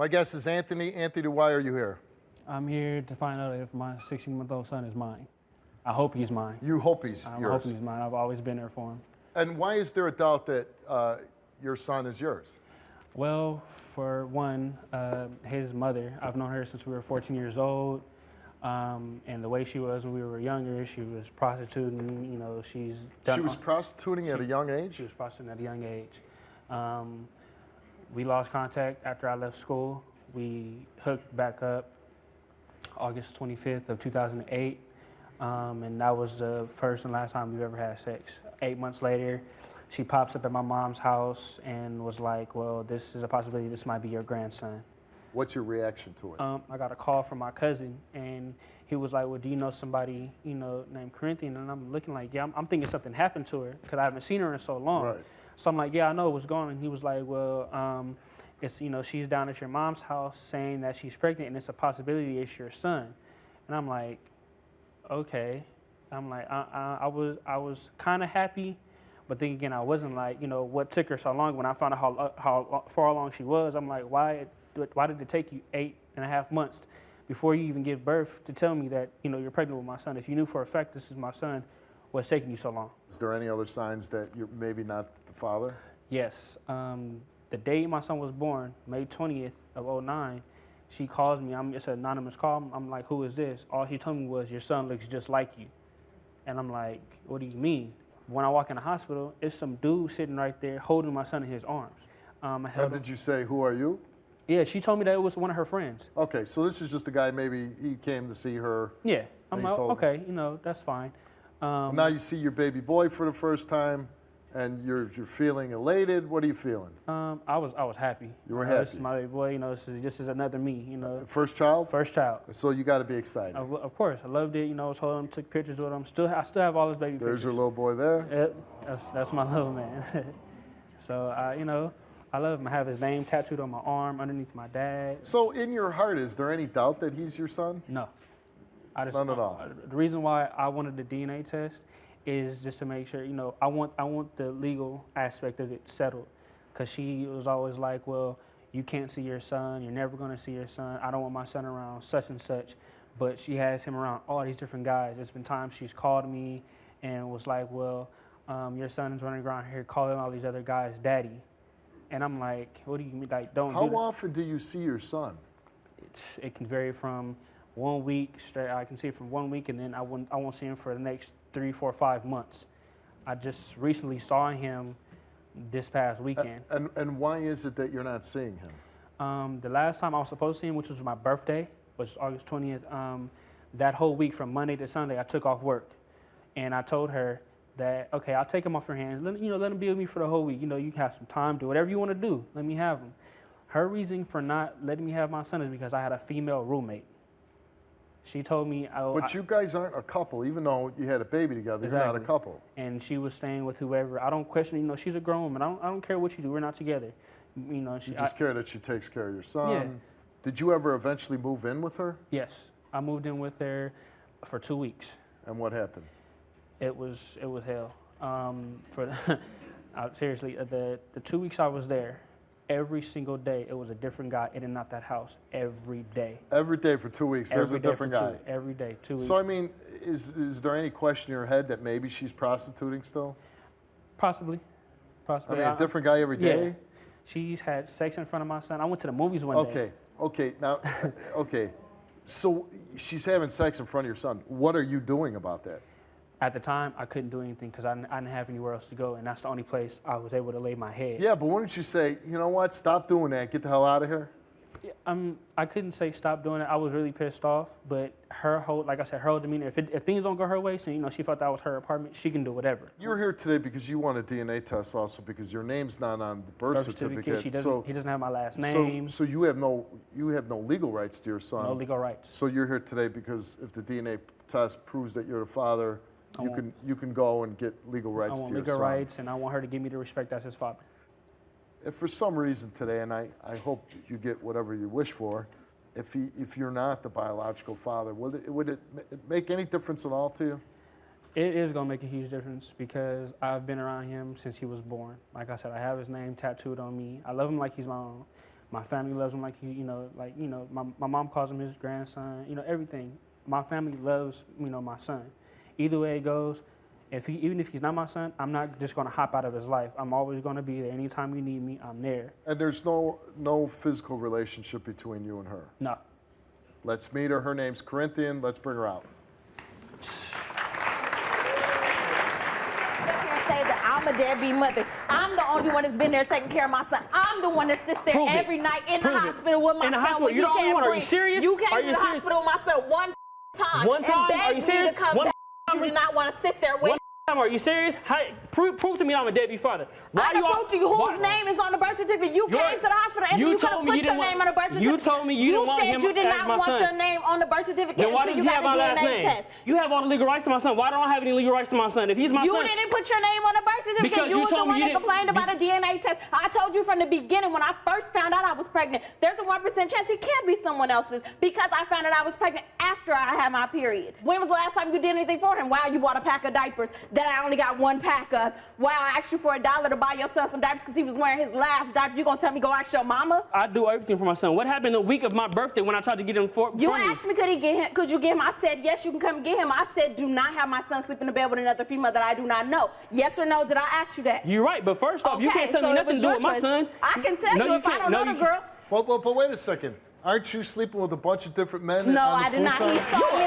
My guest is Anthony. Anthony, why are you here? I'm here to find out if my 16-month-old son is mine. I hope he's mine. You hope he's I'm yours. hoping he's mine. I've always been there for him. And why is there a doubt that your son is yours? Well, for one, his mother, I've known her since we were 14 years old. And the way she was when we were younger, she was prostituting, you know, she's done. She was prostituting at a young age? She was prostituting at a young age. We lost contact after I left school. We hooked back up August 25th of 2008. And that was the first and last time we've ever had sex. 8 months later, she pops up at my mom's house and was like, well, this is a possibility, this might be your grandson. What's your reaction to it? I got a call from my cousin, and he was like, well, do you know somebody, you know, named Corrinthian? And I'm looking like, yeah, I'm thinking something happened to her because I haven't seen her in so long. Right. So I'm like, yeah, I know what's going on. And he was like, well, it's, you know, she's down at your mom's house saying that she's pregnant, and it's a possibility it's your son. And I'm like, okay. I'm like, I was kind of happy, but then again, I wasn't. Like, you know, what took her so long? When I found out how far along she was, I'm like, why did it take you 8.5 months before you even give birth to tell me that, you know, you're pregnant with my son? If you knew for a fact this is my son, what's taking you so long? Is there any other signs that you're maybe not the father? Yes. The day my son was born, May 20th of 2009, she calls me. It's an anonymous call. I'm like, who is this? All she told me was, your son looks just like you. And I'm like, what do you mean? When I walk in the hospital, it's some dude sitting right there holding my son in his arms. How did you say, who are you? Yeah, she told me that it was one of her friends. Okay, so this is just a guy, maybe he came to see her. Yeah, I'm like, okay, you know, that's fine. Now you see your baby boy for the first time, and you're feeling elated. What are you feeling? I was happy. You were happy. This is my baby boy, you know, this is another me, you know. First child? First child. So you got to be excited. Of course, I loved it. You know, I was holding him, took pictures with him. I still have all his baby pictures. There's your little boy there. Yep, that's my little man. So you know, I love him. I have his name tattooed on my arm underneath my dad. So in your heart, is there any doubt that he's your son? No. None at all. The reason why I wanted the DNA test is just to make sure, you know, I want the legal aspect of it settled. Because she was always like, well, you can't see your son. You're never going to see your son. I don't want my son around such and such. But she has him around all these different guys. There's been times she's called me and was like, well, your son is running around here calling all these other guys daddy. And I'm like, what do you mean? Like, don't do that. How often do you see your son? It can vary from 1 week straight. I can see it from 1 week, and then I won't see him for the next 3, 4, 5 months. I just recently saw him this past weekend. And why is it that you're not seeing him? The last time I was supposed to see him, which was my birthday, was August 20th. That whole week from Monday to Sunday, I took off work, and I told her that, okay, I'll take him off your hands. Let him be with me for the whole week. You know, you can have some time, do whatever you want to do. Let me have him. Her reason for not letting me have my son is because I had a female roommate. She told me... But you guys aren't a couple, even though you had a baby together. Exactly. You're not a couple. And she was staying with whoever. I don't question, you know, she's a grown woman. I don't care what you do. We're not together. You know, you just care that she takes care of your son. Yeah. Did you ever eventually move in with her? Yes. I moved in with her for 2 weeks. And what happened? It was hell. Seriously, the 2 weeks I was there, every single day, it was a different guy in and out that house every day. Every day for 2 weeks, there's a different guy. Every day, 2 weeks. So, I mean, is there any question in your head that maybe she's prostituting still? Possibly. I mean, a different guy every day? Yeah. She's had sex in front of my son. I went to the movies one day. Okay, now, okay. So she's having sex in front of your son. What are you doing about that? At the time, I couldn't do anything because I didn't have anywhere else to go, and that's the only place I was able to lay my head. Yeah, but wouldn't you say, you know what, stop doing that, get the hell out of here? I couldn't say stop doing it. I was really pissed off, but like I said, her whole demeanor, if things don't go her way, so, you know, she felt that was her apartment, she can do whatever. You're here today because you want a DNA test also because your name's not on the birth certificate. He doesn't have my last name. So you have no legal rights to your son. No legal rights. So you're here today because if the DNA test proves that you're the father, you can go and get legal rights to your son. I want legal rights, and I want her to give me the respect as his father. If for some reason today, and I hope you get whatever you wish for, if you're not the biological father, would it make any difference at all to you? It is going to make a huge difference because I've been around him since he was born. Like I said, I have his name tattooed on me. I love him like he's my own. My family loves him like my mom calls him his grandson. Everything. My family loves my son. Either way it goes, even if he's not my son, I'm not just gonna hop out of his life. I'm always gonna be there. Anytime you need me, I'm there. And there's no physical relationship between you and her? No. Let's meet her. Her name's Corrinthian. Let's bring her out. Say that I'm a deadbeat mother. I'm the only one that's been there taking care of my son. I'm the one that sits there every night in the hospital with my son. In the hospital? You the only one? Are you serious? You came to the hospital with my son one time. One time? Are you serious? To come back. You did not want to sit there with. Are you serious? Prove to me I'm a deadbeat father. I can prove to you whose name is on the birth certificate. You came to the hospital and you could have put your name on the birth certificate. You told me you didn't want him as my son. You said you did not want your name on the birth certificate. Then why did you have my last name? Test. You have all the legal rights to my son. Why don't I have any legal rights to my son? If he's my son. You didn't put your name on the birth certificate. Because you was the one that complained about a a DNA test. I told you from the beginning when I first found out I was pregnant, there's a 1% chance he can't be someone else's because I found out I was pregnant after I had my period. When was the last time you did anything for him? Wow, you bought a pack of diapers that I only got one pack of. Wow, I asked you for $1 to buy your son some diapers because he was wearing his last diaper. You gonna tell me go ask your mama? I do everything for my son. What happened the week of my birthday when I tried to get him for you? Asked me could you get him? I said yes, you can come and get him. I said do not have my son sleep in the bed with another female that I do not know. Yes or no? Did I ask you that? You're right, but first off, you can't tell me nothing to do with my son. I can tell you if I don't know the girl. Well, but wait a second. Aren't you sleeping with a bunch of different men? No, I did not. He told me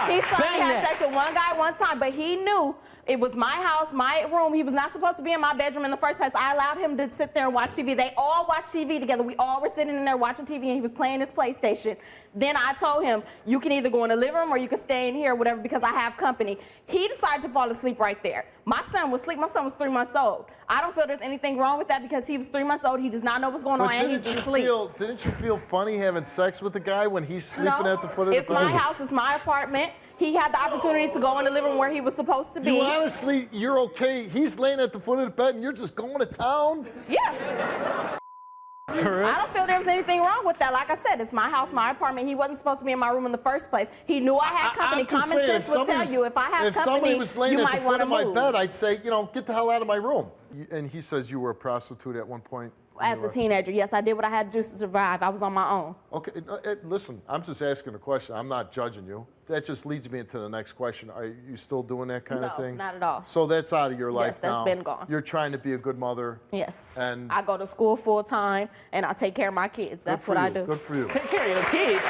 he saw me have sex with one guy one time, but he knew it was my house, my room. He was not supposed to be in my bedroom in the first place. I allowed him to sit there and watch TV. They all watched TV together. We all were sitting in there watching TV, and he was playing his PlayStation. Then I told him, you can either go in the living room or you can stay in here or whatever because I have company. He decided to fall asleep right there. My son was asleep. My son was 3 months old. I don't feel there's anything wrong with that because he was 3 months old. He does not know what's going on, and he's asleep. Didn't you feel funny having sex with the guy when he's sleeping at the foot of the bed? It's my house. It's my apartment. He had the opportunity to go in the living room where he was supposed to be. You honestly, you're okay. He's laying at the foot of the bed and you're just going to town? Yeah. I don't feel there was anything wrong with that. Like I said, it's my house, my apartment. He wasn't supposed to be in my room in the first place. He knew I had company. Common sense would tell you if I have company, was laying you at might the foot want to of my move. bed, I'd say, get the hell out of my room. And he says you were a prostitute at one point. As a teenager, yes, I did what I had to do to survive. I was on my own. Okay, listen, I'm just asking a question. I'm not judging you. That just leads me into the next question. Are you still doing that kind of thing? No, not at all. So that's out of your life now? Yes, that's been gone. You're trying to be a good mother? Yes. And I go to school full time, and I take care of my kids. That's what I do. Good for you. Take care of your kids.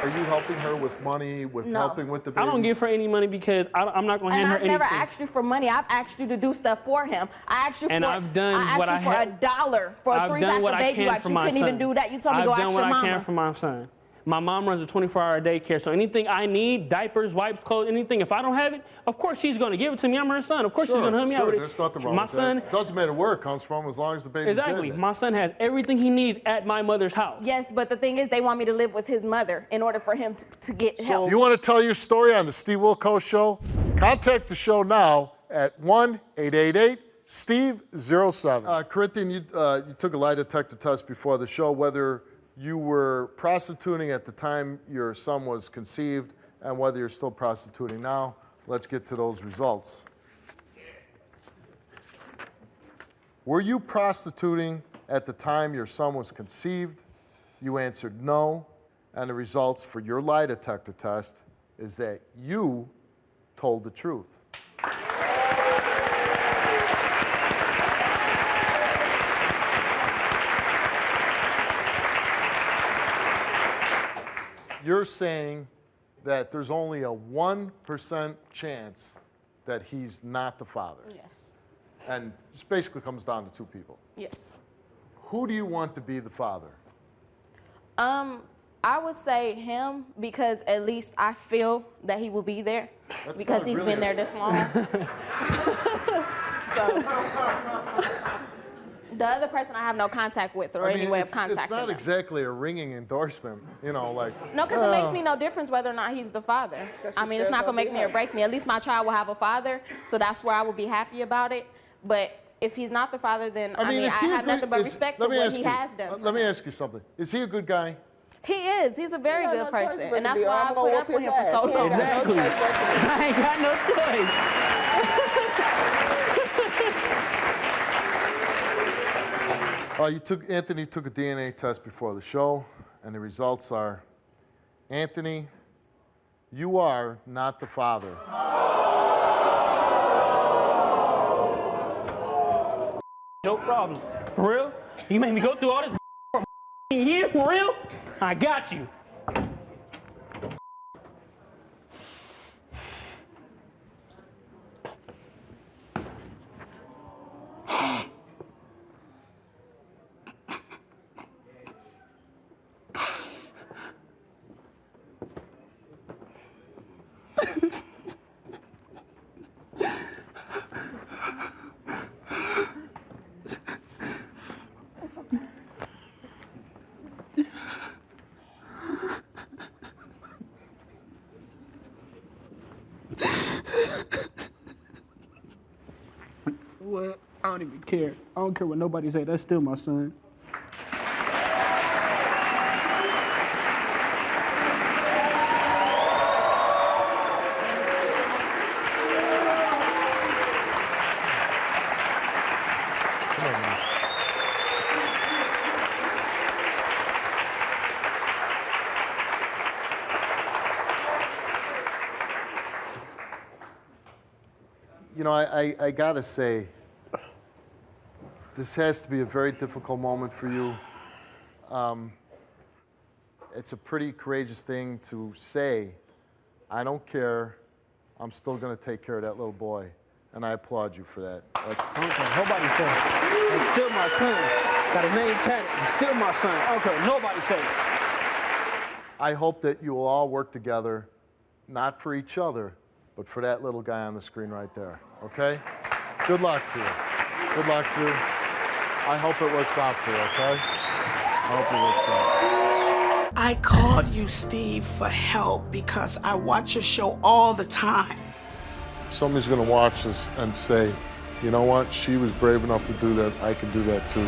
Are you helping her with money, helping with the baby? I don't give her any money because I'm not going to hand her anything. I've never asked you for money. I've asked you to do stuff for him. I asked you for I've done what I had. For $1 for a 3-pack of baby wipes. You couldn't even do that. You told me to go ask your mama. I've done what I can for my son. My mom runs a 24-hour daycare, so anything I need, diapers, wipes, clothes, anything, if I don't have it, of course she's going to give it to me. I'm her son. Of course she's going to help me out with it. There's nothing wrong with that. Doesn't matter where it comes from as long as the baby's Exactly. dead. My son has everything he needs at my mother's house. Yes, but the thing is they want me to live with his mother in order for him to get help. You want to tell your story on the Steve Wilkos Show? Contact the show now at 1-888-STEVE-07. Corrinthian, you took a lie detector test before the show, whether you were prostituting at the time your son was conceived and whether you're still prostituting now. Let's get to those results. Were you prostituting at the time your son was conceived? You answered no, and the results for your lie detector test is that you told the truth. You're saying that there's only a 1% chance that he's not the father. Yes. And this basically comes down to two people. Yes. Who do you want to be the father? I would say him because at least I feel that he will be there because he's been there this long. So the other person I have no contact with or any way of contacting It's not them. exactly a ringing endorsement, like. No, because it makes me no difference whether or not he's the father. I mean, it's not going to make me or break me. At least my child will have a father, so that's where I will be happy about it. But if he's not the father, then I have nothing but respect for what he has done. Let me ask you something. Is he a good guy? He is. He's a very good person. And that's why I gonna put up whoop with him his for so ass. long. Exactly. I ain't got no choice. Anthony took a DNA test before the show, and the results are, Anthony, you are not the father. No problem. For real? You made me go through all this for a year? For real? I got you. Well, I don't even care. I don't care what nobody say. That's still my son. You know, I gotta say, this has to be a very difficult moment for you. It's a pretty courageous thing to say, I don't care, I'm still gonna take care of that little boy. And I applaud you for that. That's, I don't care. Nobody say it. It's still my son. Got a name tatted. It's still my son. I don't care. Nobody say it. I hope that you will all work together, not for each other, but for that little guy on the screen right there, okay? Good luck to you. Good luck to you. I hope it works out for you, okay? I hope it works out. I called you, Steve, for help because I watch your show all the time. Somebody's gonna watch this and say, you know what, she was brave enough to do that, I can do that too.